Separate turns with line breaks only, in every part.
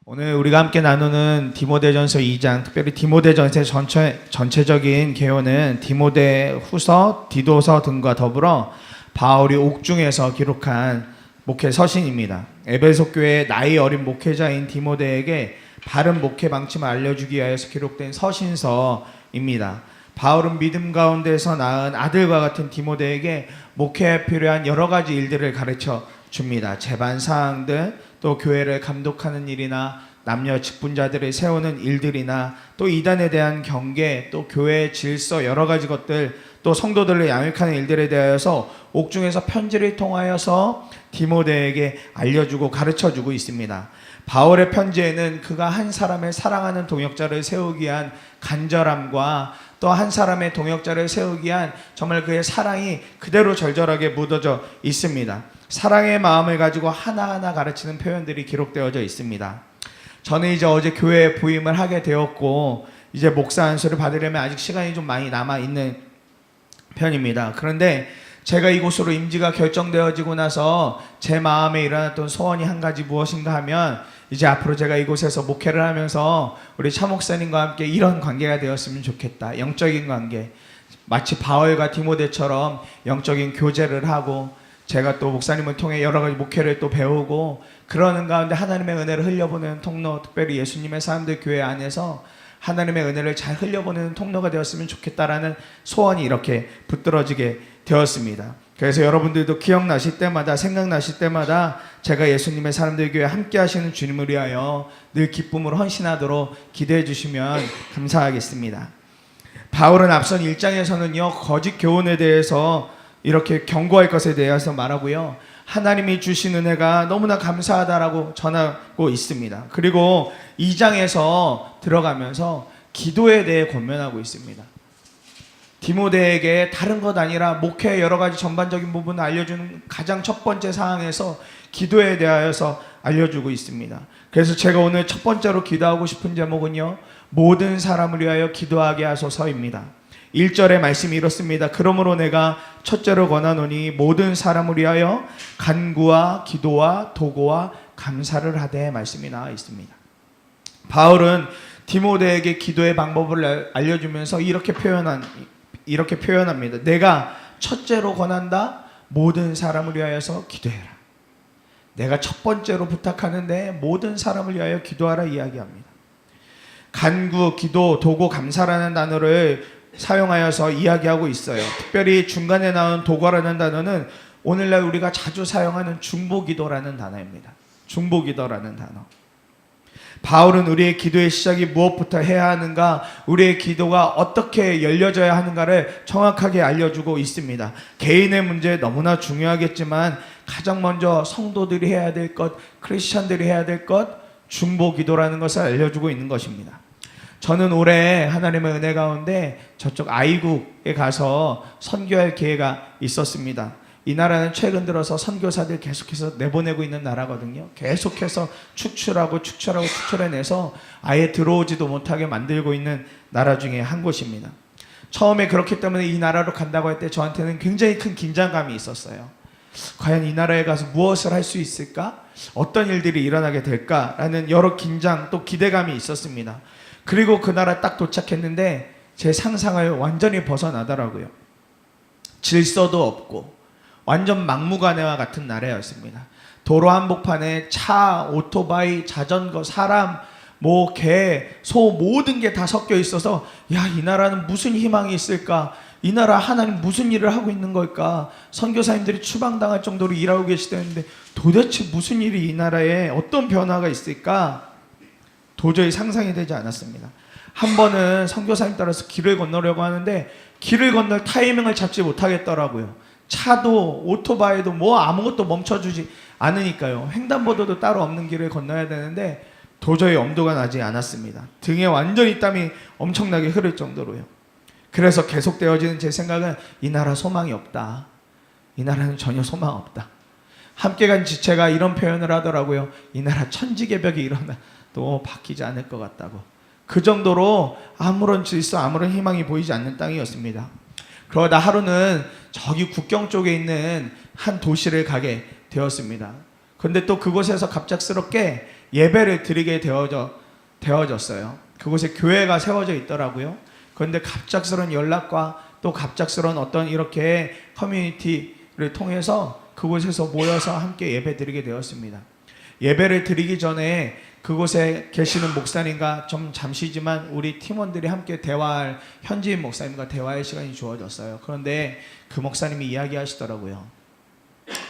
오늘 우리가 함께 나누는 디모데전서 2장, 특별히 디모데전서의 전체적인 개요는 디모데후서, 디도서 등과 더불어 바울이 옥중에서 기록한 목회 서신입니다. 에베소 교회의 나이 어린 목회자인 디모데에게 바른 목회 방침을 알려주기 위하여서 기록된 서신서입니다. 바울은 믿음 가운데서 낳은 아들과 같은 디모데에게 목회에 필요한 여러 가지 일들을 가르쳐 줍니다. 제반 사항들, 또 교회를 감독하는 일이나 남녀 직분자들을 세우는 일들이나 또 이단에 대한 경계, 또 교회의 질서, 여러 가지 것들, 또 성도들을 양육하는 일들에 대하여서 옥중에서 편지를 통하여서 디모데에게 알려주고 가르쳐주고 있습니다. 바울의 편지에는 그가 한 사람을 사랑하는 동역자를 세우기 위한 간절함과 또 한 사람의 동역자를 세우기 위한 정말 그의 사랑이 그대로 절절하게 묻어져 있습니다. 사랑의 마음을 가지고 하나하나 가르치는 표현들이 기록되어져 있습니다. 저는 이제 어제 교회에 부임을 하게 되었고 이제 목사 안수를 받으려면 아직 시간이 좀 많이 남아 있는 편입니다. 그런데 제가 이곳으로 임지가 결정되어지고 나서 제 마음에 일어났던 소원이 한 가지 무엇인가 하면, 이제 앞으로 제가 이곳에서 목회를 하면서 우리 차 목사님과 함께 이런 관계가 되었으면 좋겠다. 영적인 관계, 마치 바울과 디모데처럼 영적인 교제를 하고 제가 또 목사님을 통해 여러 가지 목회를 또 배우고 그러는 가운데 하나님의 은혜를 흘려보내는 통로, 특별히 예수님의 사람들 교회 안에서 하나님의 은혜를 잘 흘려보내는 통로가 되었으면 좋겠다라는 소원이 이렇게 붙들어지게 되었습니다. 그래서 여러분들도 기억나실 때마다, 생각나실 때마다 제가 예수님의 사람들 교회 함께 하시는 주님을 위하여 늘 기쁨으로 헌신하도록 기도해 주시면 감사하겠습니다. 바울은 앞선 1장에서는요 거짓 교훈에 대해서 이렇게 경고할 것에 대해서 말하고요, 하나님이 주신 은혜가 너무나 감사하다라고 전하고 있습니다. 그리고 2장에서 들어가면서 기도에 대해 권면하고 있습니다. 디모데에게 다른 것 아니라 목회의 여러 가지 전반적인 부분을 알려주는 가장 첫 번째 사항에서 기도에 대하여서 알려주고 있습니다. 그래서 제가 오늘 첫 번째로 기도하고 싶은 제목은요, 모든 사람을 위하여 기도하게 하소서입니다. 1절의 말씀이 이렇습니다. 그러므로 내가 첫째로 권하노니 모든 사람을 위하여 간구와 기도와 도고와 감사를 하되 말씀이 나와 있습니다. 바울은 디모데에게 기도의 방법을 알려주면서 이렇게 표현합니다. 내가 첫째로 권한다. 모든 사람을 위하여서 기도해라. 내가 첫 번째로 부탁하는데 모든 사람을 위하여 기도하라 이야기합니다. 간구, 기도, 도고, 감사라는 단어를 사용하여서 이야기하고 있어요. 특별히 중간에 나온 도고라는 단어는 오늘날 우리가 자주 사용하는 중보기도라는 단어입니다. 중보기도라는 단어. 바울은 우리의 기도의 시작이 무엇부터 해야 하는가, 우리의 기도가 어떻게 열려져야 하는가를 정확하게 알려주고 있습니다. 개인의 문제 너무나 중요하겠지만 가장 먼저 성도들이 해야 될 것, 크리스찬들이 해야 될 것, 중보기도라는 것을 알려주고 있는 것입니다. 저는 올해 하나님의 은혜 가운데 저쪽 아이국에 가서 선교할 기회가 있었습니다. 이 나라는 최근 들어서 선교사들 계속해서 내보내고 있는 나라거든요. 계속해서 축출해내서 아예 들어오지도 못하게 만들고 있는 나라 중에 한 곳입니다. 처음에 그렇기 때문에 이 나라로 간다고 할 때 저한테는 굉장히 큰 긴장감이 있었어요. 과연 이 나라에 가서 무엇을 할 수 있을까? 어떤 일들이 일어나게 될까라는 여러 긴장 또 기대감이 있었습니다. 그리고 그 나라 딱 도착했는데 제 상상을 완전히 벗어나더라고요. 질서도 없고 완전 막무가내와 같은 나라였습니다. 도로 한복판에 차, 오토바이, 자전거, 사람, 개, 소 모든 게 다 섞여 있어서 야, 이 나라는 무슨 희망이 있을까? 이 나라 하나님 무슨 일을 하고 있는 걸까? 선교사님들이 추방당할 정도로 일하고 계시다는데 도대체 무슨 일이 이 나라에 어떤 변화가 있을까? 도저히 상상이 되지 않았습니다. 한 번은 선교사님 따라서 길을 건너려고 하는데 길을 건널 타이밍을 잡지 못하겠더라고요. 차도 오토바이도 아무것도 멈춰주지 않으니까요. 횡단보도도 따로 없는 길을 건너야 되는데 도저히 엄두가 나지 않았습니다. 등에 완전히 땀이 엄청나게 흐를 정도로요. 그래서 계속되어지는 제 생각은 이 나라 소망이 없다. 이 나라는 전혀 소망 없다. 함께 간 지체가 이런 표현을 하더라고요. 이 나라 천지개벽이 일어나도 바뀌지 않을 것 같다고. 그 정도로 아무런 질서, 아무런 희망이 보이지 않는 땅이었습니다. 그러다 하루는 저기 국경 쪽에 있는 한 도시를 가게 되었습니다. 그런데 또 그곳에서 갑작스럽게 예배를 드리게 되어졌어요. 그곳에 교회가 세워져 있더라고요. 그런데 갑작스러운 연락과 또 갑작스러운 어떤 이렇게 커뮤니티를 통해서 그곳에서 모여서 함께 예배 드리게 되었습니다. 예배를 드리기 전에 그곳에 계시는 목사님과 좀 잠시지만 우리 팀원들이 함께 대화할, 현지인 목사님과 대화할 시간이 주어졌어요. 그런데 그 목사님이 이야기하시더라고요.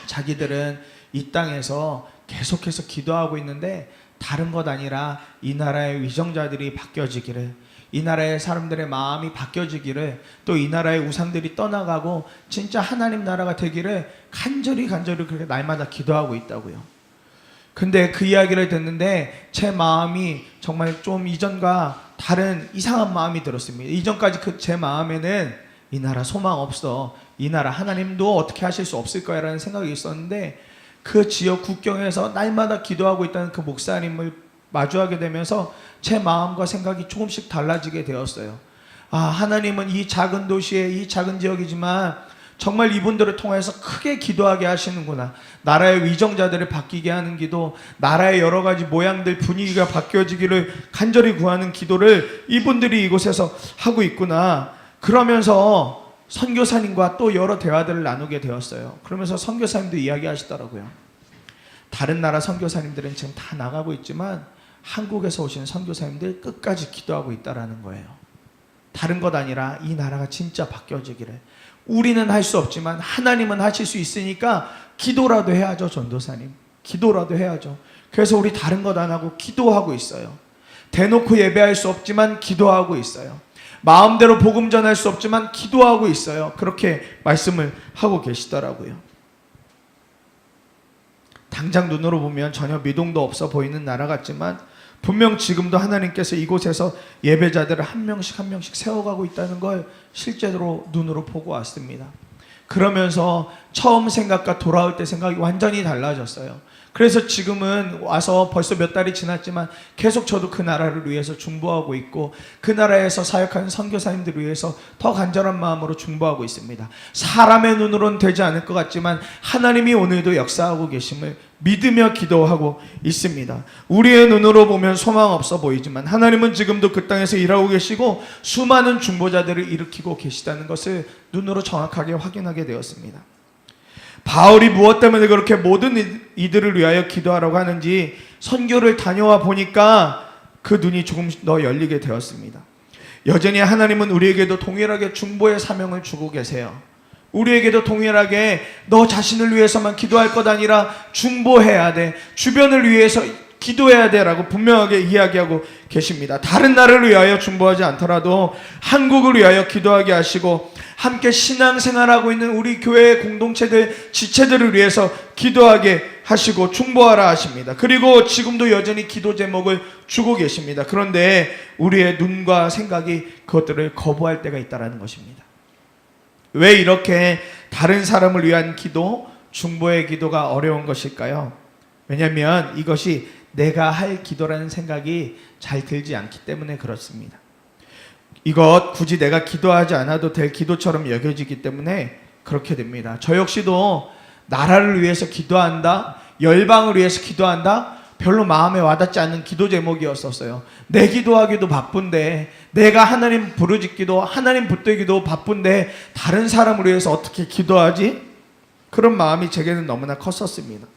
자기들은 이 땅에서 계속해서 기도하고 있는데 다른 것 아니라 이 나라의 위정자들이 바뀌어지기를, 이 나라의 사람들의 마음이 바뀌어지기를, 또 이 나라의 우상들이 떠나가고 진짜 하나님 나라가 되기를 간절히 그렇게 날마다 기도하고 있다고요. 근데 그 이야기를 듣는데 제 마음이 정말 좀 이전과 다른 이상한 마음이 들었습니다. 이전까지 제 마음에는 이 나라 소망 없어, 이 나라 하나님도 어떻게 하실 수 없을 거야 라는 생각이 있었는데, 그 지역 국경에서 날마다 기도하고 있다는 그 목사님을 마주하게 되면서 제 마음과 생각이 조금씩 달라지게 되었어요. 아, 하나님은 이 작은 도시에, 이 작은 지역이지만 정말 이분들을 통해서 크게 기도하게 하시는구나. 나라의 위정자들을 바뀌게 하는 기도, 나라의 여러 가지 모양들, 분위기가 바뀌어지기를 간절히 구하는 기도를 이분들이 이곳에서 하고 있구나. 그러면서 선교사님과 또 여러 대화들을 나누게 되었어요. 그러면서 선교사님도 이야기하시더라고요. 다른 나라 선교사님들은 지금 다 나가고 있지만 한국에서 오신 선교사님들 끝까지 기도하고 있다라는 거예요. 다른 것 아니라 이 나라가 진짜 바뀌어지기를. 우리는 할 수 없지만 하나님은 하실 수 있으니까 기도라도 해야죠. 전도사님, 기도라도 해야죠. 그래서 우리 다른 것 안 하고 기도하고 있어요. 대놓고 예배할 수 없지만 기도하고 있어요. 마음대로 복음 전할 수 없지만 기도하고 있어요. 그렇게 말씀을 하고 계시더라고요. 당장 눈으로 보면 전혀 미동도 없어 보이는 나라 같지만 분명 지금도 하나님께서 이곳에서 예배자들을 한 명씩 세워가고 있다는 걸 실제로 눈으로 보고 왔습니다. 그러면서 처음 생각과 돌아올 때 생각이 완전히 달라졌어요. 그래서 지금은 와서 벌써 몇 달이 지났지만 계속 저도 그 나라를 위해서 중보하고 있고, 그 나라에서 사역하는 선교사님들을 위해서 더 간절한 마음으로 중보하고 있습니다. 사람의 눈으로는 되지 않을 것 같지만 하나님이 오늘도 역사하고 계심을 믿으며 기도하고 있습니다. 우리의 눈으로 보면 소망 없어 보이지만 하나님은 지금도 그 땅에서 일하고 계시고 수많은 중보자들을 일으키고 계시다는 것을 눈으로 정확하게 확인하게 되었습니다. 바울이 무엇 때문에 그렇게 모든 이들을 위하여 기도하라고 하는지 선교를 다녀와 보니까 그 눈이 조금 더 열리게 되었습니다. 여전히 하나님은 우리에게도 동일하게 중보의 사명을 주고 계세요. 우리에게도 동일하게 너 자신을 위해서만 기도할 것 아니라 중보해야 돼, 주변을 위해서 기도해야 돼라고 분명하게 이야기하고 계십니다. 다른 나라를 위하여 중보하지 않더라도 한국을 위하여 기도하게 하시고, 함께 신앙생활하고 있는 우리 교회의 공동체들, 지체들을 위해서 기도하게 하시고 중보하라 하십니다. 그리고 지금도 여전히 기도 제목을 주고 계십니다. 그런데 우리의 눈과 생각이 그것들을 거부할 때가 있다는 것입니다. 왜 이렇게 다른 사람을 위한 기도, 중보의 기도가 어려운 것일까요? 왜냐하면 이것이 내가 할 기도라는 생각이 잘 들지 않기 때문에 그렇습니다. 이것 굳이 내가 기도하지 않아도 될 기도처럼 여겨지기 때문에 그렇게 됩니다. 저 역시도 나라를 위해서 기도한다, 열방을 위해서 기도한다, 별로 마음에 와닿지 않는 기도 제목이었었어요. 내 기도하기도 바쁜데, 내가 하나님 부르짖기도, 하나님 붙들기도 바쁜데 다른 사람을 위해서 어떻게 기도하지? 그런 마음이 제게는 너무나 컸었습니다.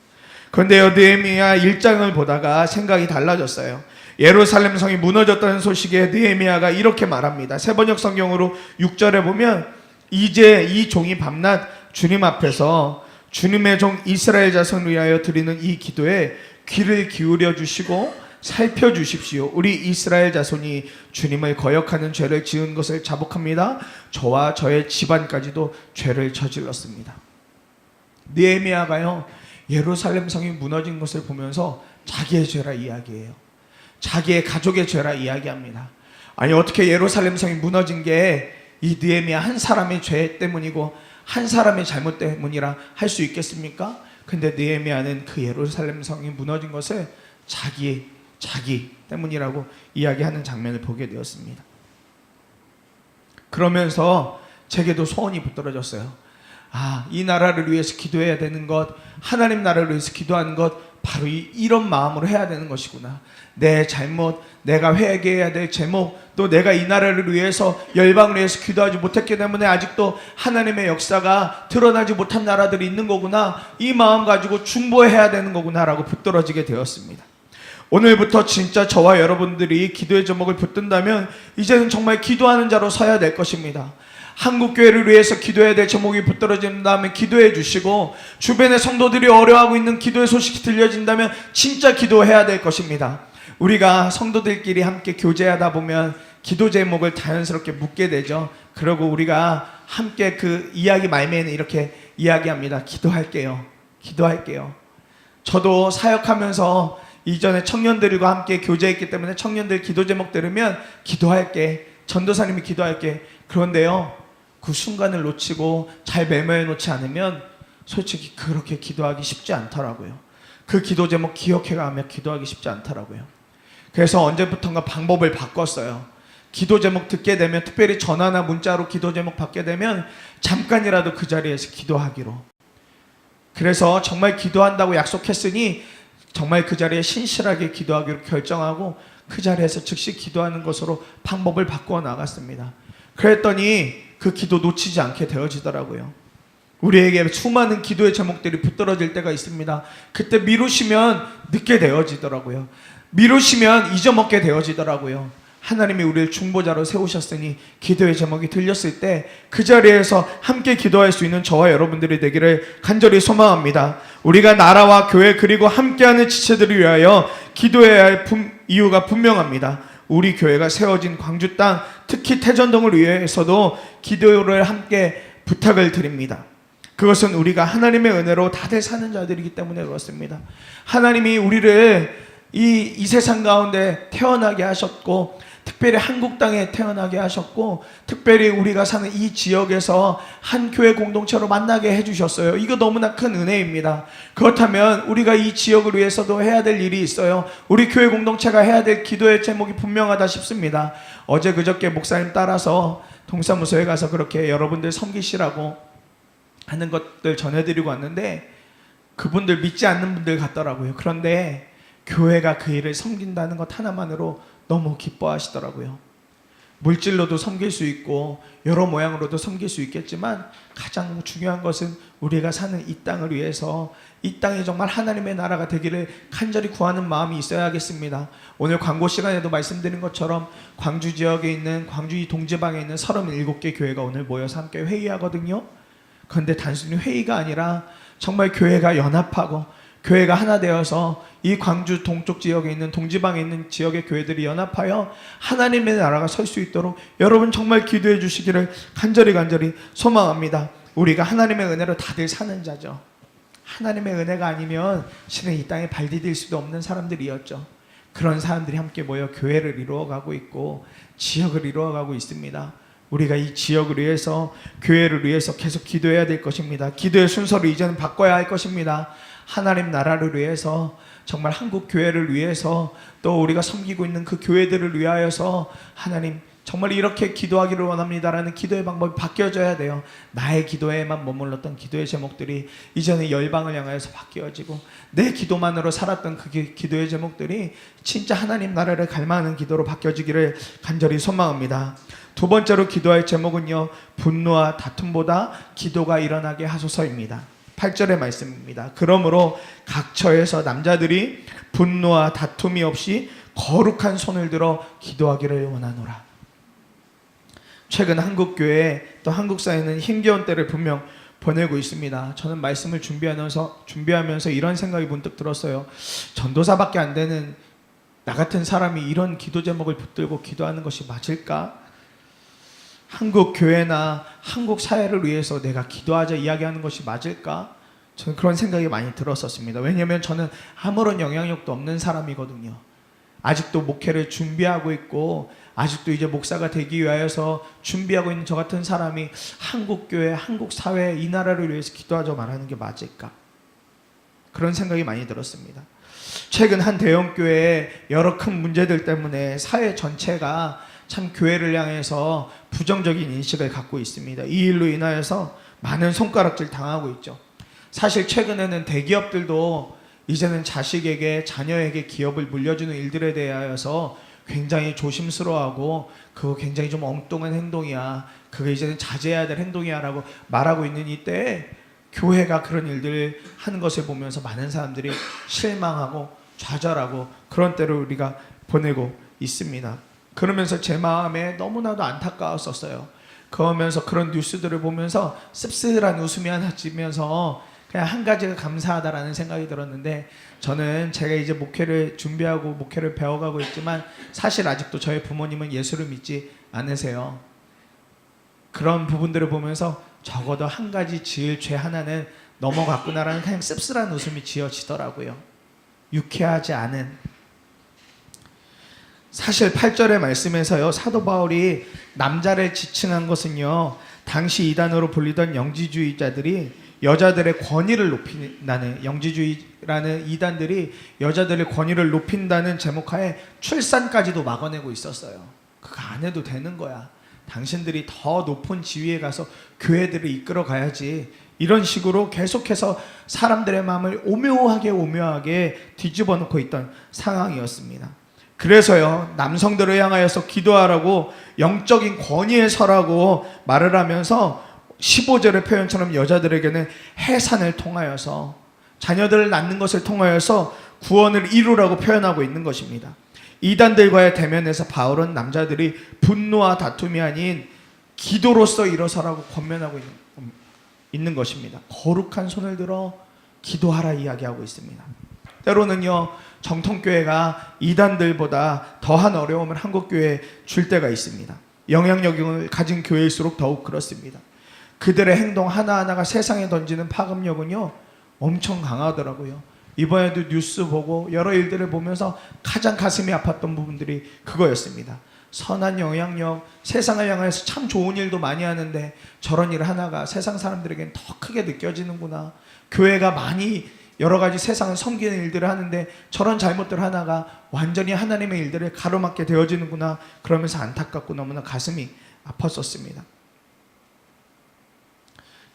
그런데 느헤미야 1장을 보다가 생각이 달라졌어요. 예루살렘 성이 무너졌다는 소식에 느헤미야가 이렇게 말합니다. 세번역 성경으로 6절에 보면, 이제 이 종이 밤낮 주님 앞에서 주님의 종 이스라엘 자손을 위하여 드리는 이 기도에 귀를 기울여 주시고 살펴주십시오. 우리 이스라엘 자손이 주님을 거역하는 죄를 지은 것을 자복합니다. 저와 저의 집안까지도 죄를 저질렀습니다. 느헤미야가요, 예루살렘 성이 무너진 것을 보면서 자기의 죄라 이야기해요. 자기의 가족의 죄라 이야기합니다. 아니, 어떻게 예루살렘 성이 무너진 게 이 느헤미야 한 사람의 죄 때문이고 한 사람의 잘못 때문이라 할 수 있겠습니까? 근데 느헤미야는 그 예루살렘 성이 무너진 것을 자기 때문이라고 이야기하는 장면을 보게 되었습니다. 그러면서 제게도 소원이 붙들어졌어요. 아, 이 나라를 위해서 기도해야 되는 것, 하나님 나라를 위해서 기도하는 것, 바로 이런 마음으로 해야 되는 것이구나. 내 잘못, 내가 회개해야 될 제목, 또 내가 이 나라를 위해서, 열방을 위해서 기도하지 못했기 때문에 아직도 하나님의 역사가 드러나지 못한 나라들이 있는 거구나, 이 마음 가지고 중보해야 되는 거구나 라고 붙들어지게 되었습니다. 오늘부터 진짜 저와 여러분들이 기도의 제목을 붙든다면 이제는 정말 기도하는 자로 서야 될 것입니다. 한국교회를 위해서 기도해야 될 제목이 붙들어진다면 기도해 주시고, 주변의 성도들이 어려워하고 있는 기도의 소식이 들려진다면 진짜 기도해야 될 것입니다. 우리가 성도들끼리 함께 교제하다 보면 기도 제목을 자연스럽게 묻게 되죠. 그리고 우리가 함께 그 이야기 말미에는 이렇게 이야기합니다. 기도할게요. 기도할게요. 저도 사역하면서 이전에 청년들과 함께 교제했기 때문에 청년들 기도 제목 들으면 기도할게, 전도사님이 기도할게. 그런데요, 그 순간을 놓치고 잘 메모해 놓지 않으면 솔직히 그렇게 기도하기 쉽지 않더라고요. 그 기도 제목 기억해가며 기도하기 쉽지 않더라고요. 그래서 언제부턴가 방법을 바꿨어요. 기도 제목 듣게 되면, 특별히 전화나 문자로 기도 제목 받게 되면 잠깐이라도 그 자리에서 기도하기로. 그래서 정말 기도한다고 약속했으니 정말 그 자리에 신실하게 기도하기로 결정하고 그 자리에서 즉시 기도하는 것으로 방법을 바꾸어 나갔습니다. 그랬더니 그 기도 놓치지 않게 되어지더라고요. 우리에게 수많은 기도의 제목들이 붙들어질 때가 있습니다. 그때 미루시면 늦게 되어지더라고요. 미루시면 잊어먹게 되어지더라고요. 하나님이 우리를 중보자로 세우셨으니 기도의 제목이 들렸을 때 그 자리에서 함께 기도할 수 있는 저와 여러분들이 되기를 간절히 소망합니다. 우리가 나라와 교회 그리고 함께하는 지체들을 위하여 기도해야 할 이유가 분명합니다. 우리 교회가 세워진 광주 땅, 특히 태전동을 위해서도 기도를 함께 부탁을 드립니다. 그것은 우리가 하나님의 은혜로 다들 사는 자들이기 때문에 그렇습니다. 하나님이 우리를 이 세상 가운데 태어나게 하셨고, 특별히 한국 땅에 태어나게 하셨고, 특별히 우리가 사는 이 지역에서 한 교회 공동체로 만나게 해주셨어요. 이거 너무나 큰 은혜입니다. 그렇다면 우리가 이 지역을 위해서도 해야 될 일이 있어요. 우리 교회 공동체가 해야 될 기도의 제목이 분명하다 싶습니다. 어제 그저께 목사님 따라서 동사무소에 가서 그렇게 여러분들 섬기시라고 하는 것들 전해드리고 왔는데 그분들 믿지 않는 분들 같더라고요. 그런데 교회가 그 일을 섬긴다는 것 하나만으로 너무 기뻐하시더라고요. 물질로도 섬길 수 있고 여러 모양으로도 섬길 수 있겠지만 가장 중요한 것은 우리가 사는 이 땅을 위해서 이 땅이 정말 하나님의 나라가 되기를 간절히 구하는 마음이 있어야겠습니다. 오늘 광고 시간에도 말씀드린 것처럼 광주 지역에 있는, 광주 이 동지방에 있는 37개 교회가 오늘 모여서 함께 회의하거든요. 그런데 단순히 회의가 아니라 정말 교회가 연합하고 교회가 하나 되어서 이 광주 동쪽 지역에 있는, 동지방에 있는 지역의 교회들이 연합하여 하나님의 나라가 설 수 있도록 여러분 정말 기도해 주시기를 간절히 소망합니다. 우리가 하나님의 은혜로 다들 사는 자죠. 하나님의 은혜가 아니면 실은 이 땅에 발 디딜 수도 없는 사람들이었죠. 그런 사람들이 함께 모여 교회를 이루어가고 있고 지역을 이루어가고 있습니다. 우리가 이 지역을 위해서, 교회를 위해서 계속 기도해야 될 것입니다. 기도의 순서를 이제는 바꿔야 할 것입니다. 하나님 나라를 위해서, 정말 한국 교회를 위해서, 또 우리가 섬기고 있는 그 교회들을 위하여서 하나님 정말 이렇게 기도하기를 원합니다라는 기도의 방법이 바뀌어져야 돼요. 나의 기도에만 머물렀던 기도의 제목들이 이제는 열방을 향하여서 바뀌어지고, 내 기도만으로 살았던 그 기도의 제목들이 진짜 하나님 나라를 갈망하는 기도로 바뀌어지기를 간절히 소망합니다. 두 번째로 기도할 제목은요, 분노와 다툼보다 기도가 일어나게 하소서입니다. 8절의 말씀입니다. 그러므로 각 처에서 남자들이 분노와 다툼이 없이 거룩한 손을 들어 기도하기를 원하노라. 최근 한국교회 또 한국 사회는 힘겨운 때를 분명 보내고 있습니다. 저는 말씀을 준비하면서 이런 생각이 문득 들었어요. 전도사밖에 안 되는 나 같은 사람이 이런 기도 제목을 붙들고 기도하는 것이 맞을까? 한국 교회나 한국 사회를 위해서 내가 기도하자 이야기하는 것이 맞을까? 저는 그런 생각이 많이 들었었습니다. 왜냐하면 저는 아무런 영향력도 없는 사람이거든요. 아직도 목회를 준비하고 있고 아직도 이제 목사가 되기 위하여서 준비하고 있는 저 같은 사람이 한국 교회, 한국 사회, 이 나라를 위해서 기도하자 말하는 게 맞을까? 그런 생각이 많이 들었습니다. 최근 한 대형 교회의 여러 큰 문제들 때문에 사회 전체가 참 교회를 향해서 부정적인 인식을 갖고 있습니다. 이 일로 인하여서 많은 손가락질 당하고 있죠. 사실 최근에는 대기업들도 이제는 자식에게, 자녀에게 기업을 물려주는 일들에 대하여서 굉장히 조심스러워하고 그거 굉장히 좀 엉뚱한 행동이야, 그거 이제는 자제해야 될 행동이야 라고 말하고 있는 이때에 교회가 그런 일들을 하는 것을 보면서 많은 사람들이 실망하고 좌절하고 그런 때를 우리가 보내고 있습니다. 그러면서 제 마음에 너무나도 안타까웠었어요. 그러면서 그런 뉴스들을 보면서 씁쓸한 웃음이 하나 지면서 그냥 한 가지가 감사하다라는 생각이 들었는데, 저는 제가 이제 목회를 준비하고 목회를 배워가고 있지만 사실 아직도 저희 부모님은 예수를 믿지 않으세요. 그런 부분들을 보면서 적어도 한 가지 지을 죄 하나는 넘어갔구나라는 그냥 씁쓸한 웃음이 지어지더라고요. 유쾌하지 않은. 사실 8절의 말씀에서요, 사도 바울이 남자를 지칭한 것은요, 당시 이단으로 불리던 영지주의자들이 여자들의 권위를 높인다는, 영지주의라는 이단들이 여자들의 권위를 높인다는 제목하에 출산까지도 막아내고 있었어요. 그거 안 해도 되는 거야, 당신들이 더 높은 지위에 가서 교회들을 이끌어 가야지, 이런 식으로 계속해서 사람들의 마음을 오묘하게 뒤집어 놓고 있던 상황이었습니다. 그래서요, 남성들을 향하여서 기도하라고, 영적인 권위에 서라고 말을 하면서 15절의 표현처럼 여자들에게는 해산을 통하여서, 자녀들을 낳는 것을 통하여서 구원을 이루라고 표현하고 있는 것입니다. 이단들과의 대면에서 바울은 남자들이 분노와 다툼이 아닌 기도로서 일어서라고 권면하고 있는 것입니다. 거룩한 손을 들어 기도하라 이야기하고 있습니다. 때로는요, 정통교회가 이단들보다 더한 어려움을 한국교회에 줄 때가 있습니다. 영향력을 가진 교회일수록 더욱 그렇습니다. 그들의 행동 하나하나가 세상에 던지는 파급력은요, 엄청 강하더라고요. 이번에도 뉴스 보고 여러 일들을 보면서 가장 가슴이 아팠던 부분들이 그거였습니다. 선한 영향력, 세상을 향해서 참 좋은 일도 많이 하는데 저런 일 하나가 세상 사람들에게는 더 크게 느껴지는구나. 교회가 많이 여러 가지 세상을 섬기는 일들을 하는데 저런 잘못들 하나가 완전히 하나님의 일들을 가로막게 되어지는구나. 그러면서 안타깝고 너무나 가슴이 아팠었습니다.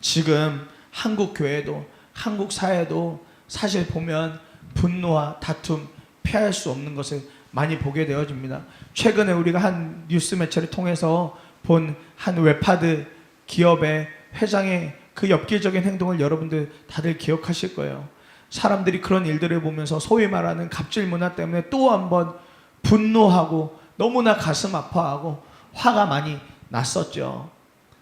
지금 한국 교회도, 한국 사회도 사실 보면 분노와 다툼 피할 수 없는 것을 많이 보게 되어집니다. 최근에 우리가 한 뉴스 매체를 통해서 본 한 웹하드 기업의 회장의 그 엽기적인 행동을 여러분들 다들 기억하실 거예요. 사람들이 그런 일들을 보면서 소위 말하는 갑질 문화 때문에 또 한 번 분노하고 너무나 가슴 아파하고 화가 많이 났었죠.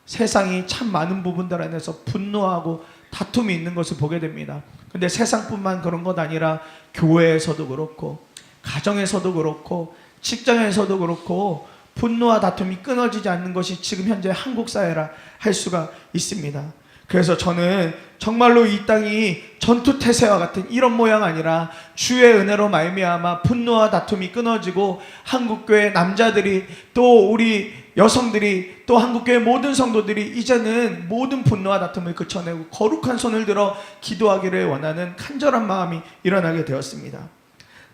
세상이 참 많은 부분들 안에서 분노하고 다툼이 있는 것을 보게 됩니다. 근데 세상뿐만 그런 것 아니라 교회에서도 그렇고 가정에서도 그렇고 직장에서도 그렇고 분노와 다툼이 끊어지지 않는 것이 지금 현재 한국 사회라 할 수가 있습니다. 그래서 저는 정말로 이 땅이 전투태세와 같은 이런 모양 아니라 주의 은혜로 말미암아 분노와 다툼이 끊어지고 한국교회 남자들이 또 우리 여성들이 또 한국교회 모든 성도들이 이제는 모든 분노와 다툼을 그쳐내고 거룩한 손을 들어 기도하기를 원하는 간절한 마음이 일어나게 되었습니다.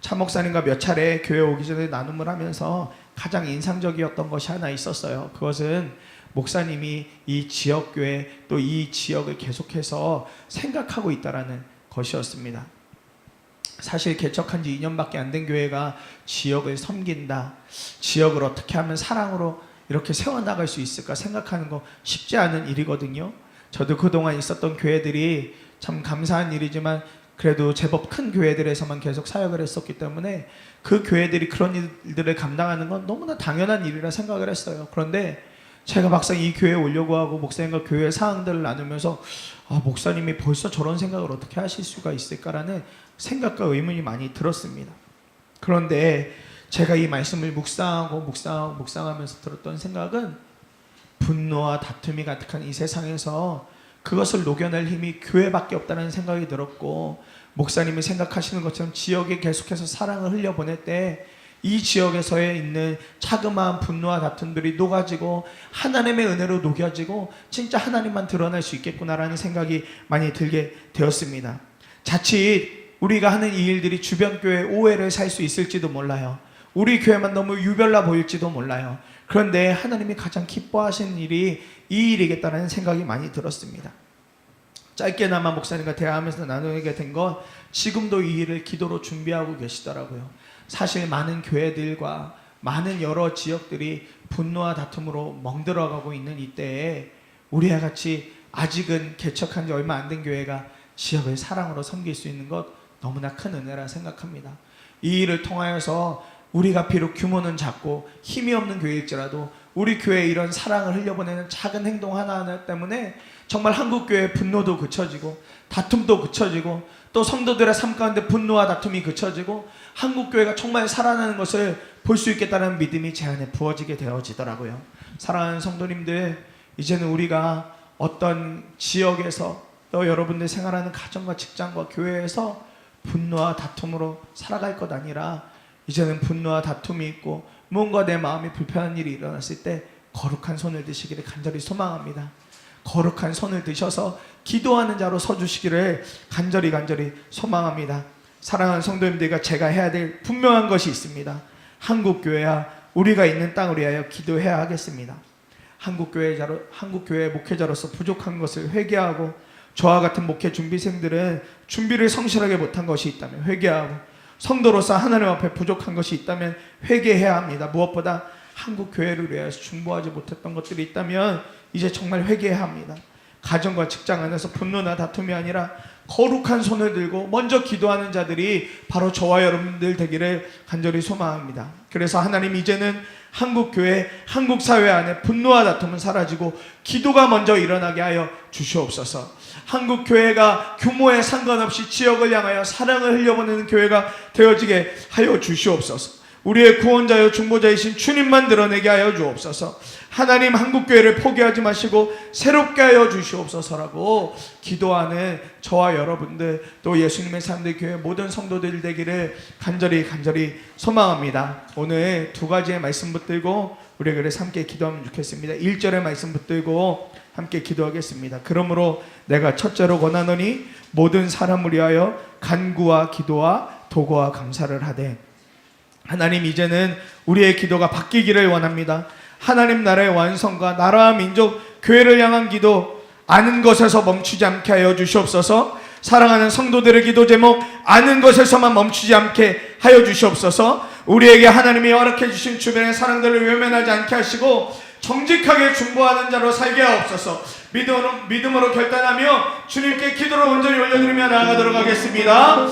차 목사님과 몇 차례 교회 오기 전에 나눔을 하면서 가장 인상적이었던 것이 하나 있었어요. 그것은 목사님이 이 지역교회 또 이 지역을 계속해서 생각하고 있다라는 것이었습니다. 사실 개척한 지 2년밖에 안 된 교회가 지역을 섬긴다, 지역을 어떻게 하면 사랑으로 이렇게 세워나갈 수 있을까 생각하는 거 쉽지 않은 일이거든요. 저도 그동안 있었던 교회들이 참 감사한 일이지만 그래도 제법 큰 교회들에서만 계속 사역을 했었기 때문에 그 교회들이 그런 일들을 감당하는 건 너무나 당연한 일이라 생각을 했어요. 그런데 제가 막상 이 교회에 오려고 하고 목사님과 교회 사항들을 나누면서 목사님이 벌써 저런 생각을 어떻게 하실 수가 있을까라는 생각과 의문이 많이 들었습니다. 그런데 제가 이 말씀을 묵상하면서 들었던 생각은 분노와 다툼이 가득한 이 세상에서 그것을 녹여낼 힘이 교회밖에 없다는 생각이 들었고, 목사님이 생각하시는 것처럼 지역에 계속해서 사랑을 흘려보낼 때 이 지역에서에 있는 자그마한 분노와 다툼들이 녹아지고 하나님의 은혜로 녹여지고 진짜 하나님만 드러날 수 있겠구나라는 생각이 많이 들게 되었습니다. 자칫 우리가 하는 이 일들이 주변 교회에 오해를 살 수 있을지도 몰라요. 우리 교회만 너무 유별나 보일지도 몰라요. 그런데 하나님이 가장 기뻐하시는 일이 이 일이겠다는 생각이 많이 들었습니다. 짧게나마 목사님과 대화하면서 나누게 된 건 지금도 이 일을 기도로 준비하고 계시더라고요. 사실 많은 교회들과 많은 여러 지역들이 분노와 다툼으로 멍들어가고 있는 이때에 우리와 같이 아직은 개척한 지 얼마 안 된 교회가 지역을 사랑으로 섬길 수 있는 것 너무나 큰 은혜라 생각합니다. 이 일을 통하여서 우리가 비록 규모는 작고 힘이 없는 교회일지라도 우리 교회에 이런 사랑을 흘려보내는 작은 행동 하나하나 때문에 정말 한국교회의 분노도 그쳐지고 다툼도 그쳐지고 또 성도들의 삶 가운데 분노와 다툼이 그쳐지고 한국교회가 정말 살아나는 것을 볼 수 있겠다는 믿음이 제 안에 부어지게 되어지더라고요. 사랑하는 성도님들, 이제는 우리가 어떤 지역에서 또 여러분들 생활하는 가정과 직장과 교회에서 분노와 다툼으로 살아갈 것 아니라 이제는 분노와 다툼이 있고 뭔가 내 마음이 불편한 일이 일어났을 때 거룩한 손을 드시기를 간절히 소망합니다. 거룩한 손을 드셔서 기도하는 자로 서주시기를 간절히 소망합니다. 사랑하는 성도님들과 제가 해야 될 분명한 것이 있습니다. 한국교회야 우리가 있는 땅을 위하여 기도해야 하겠습니다. 한국교회 목회자로서 부족한 것을 회개하고 저와 같은 목회 준비생들은 준비를 성실하게 못한 것이 있다면 회개하고 성도로서 하나님 앞에 부족한 것이 있다면 회개해야 합니다. 무엇보다 한국교회를 위해서 중보하지 못했던 것들이 있다면 이제 정말 회개해야 합니다. 가정과 직장 안에서 분노나 다툼이 아니라 거룩한 손을 들고 먼저 기도하는 자들이 바로 저와 여러분들 되기를 간절히 소망합니다. 그래서 하나님 이제는 한국교회, 한국사회 안에 분노와 다툼은 사라지고 기도가 먼저 일어나게 하여 주시옵소서. 한국교회가 규모에 상관없이 지역을 향하여 사랑을 흘려보내는 교회가 되어지게 하여 주시옵소서. 우리의 구원자여 중보자이신 주님만 드러내게 하여 주옵소서. 하나님 한국교회를 포기하지 마시고 새롭게 하여 주시옵소서라고 기도하는 저와 여러분들 또 예수님의 사람들 교회 모든 성도들 되기를 간절히 소망합니다. 오늘 두 가지의 말씀 붙들고 우리 그래서 함께 기도하면 좋겠습니다. 1절의 말씀 붙들고 함께 기도하겠습니다. 그러므로 내가 첫째로 권하노니 모든 사람을 위하여 간구와 기도와 도구와 감사를 하되. 하나님 이제는 우리의 기도가 바뀌기를 원합니다. 하나님 나라의 완성과 나라와 민족, 교회를 향한 기도 아는 것에서 멈추지 않게 하여 주시옵소서. 사랑하는 성도들의 기도 제목 아는 것에서만 멈추지 않게 하여 주시옵소서. 우리에게 하나님이 허락해 주신 주변의 사랑들을 외면하지 않게 하시고 정직하게 중보하는 자로 살게 하옵소서. 믿음으로 결단하며 주님께 기도로 온전히 올려드리며 나아가도록 하겠습니다.